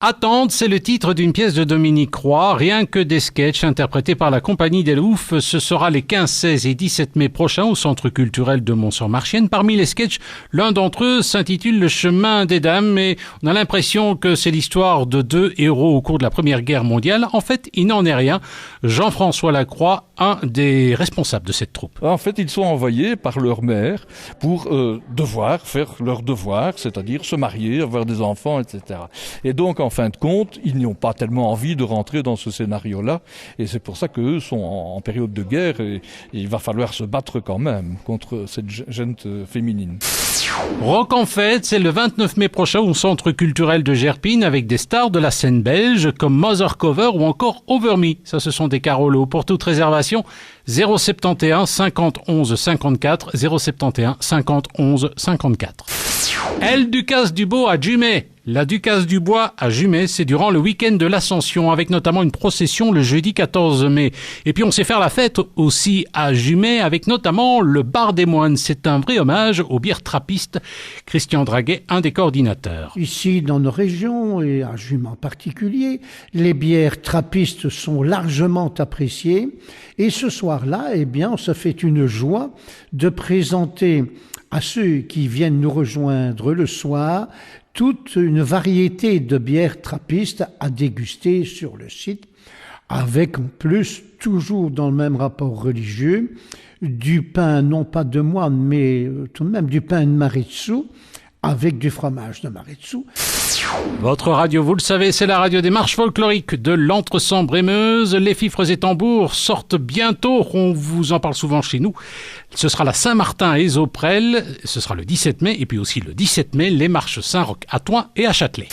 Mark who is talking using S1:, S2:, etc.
S1: Attente, c'est le titre d'une pièce de Dominique Roy, rien que des sketchs interprétés par la compagnie des Loufs. Ce sera les 15, 16 et 17 mai prochains au Centre culturel de Mont-sur-Marchienne. Parmi les sketchs, l'un d'entre eux s'intitule Le chemin des dames et on a l'impression que c'est l'histoire de deux héros au cours de la Première Guerre mondiale. En fait, il n'en est rien. Jean-François Lacroix, un des responsables de cette troupe.
S2: En fait, ils sont envoyés par leur mère pour faire leur devoir, c'est-à-dire se marier, avoir des enfants, etc. Et donc, en fin de compte, ils n'ont pas tellement envie de rentrer dans ce scénario-là. Et c'est pour ça qu'eux sont en période de guerre et il va falloir se battre quand même contre cette gente féminine.
S1: Rock en fête, c'est le 29 mai prochain au Centre culturel de Gerpine avec des stars de la scène belge comme Mother Cover ou encore Over Me. Ça, ce sont des carolos. Pour toute réservation, 071 50 11 54, 071 50 11 54. Elle Ducasse du Beau à Jumet. La Ducasse du Bois à Jumet, c'est durant le week-end de l'Ascension, avec notamment une procession le jeudi 14 mai. Et puis on sait faire la fête aussi à Jumet, avec notamment le Bar des Moines. C'est un vrai hommage aux bières trappistes. Christian Draguet, un des coordinateurs.
S3: Ici, dans nos régions, et à Jumet en particulier, les bières trappistes sont largement appréciées. Et ce soir-là, on se fait une joie de présenter à ceux qui viennent nous rejoindre le soir toute une variété de bières trappistes à déguster sur le site, avec en plus, toujours dans le même rapport religieux, du pain, non pas de moine, mais tout de même du pain de Maritsu, avec du fromage de Maritsu.
S1: Votre radio, vous le savez, c'est la radio des marches folkloriques de l'Entre-Sambre-et-Meuse. Les fifres et tambours sortent bientôt, on vous en parle souvent chez nous. Ce sera la Saint-Martin à Esoprel, ce sera le 17 mai, et puis aussi le 17 mai, les marches Saint-Roch à Thoin et à Châtelet.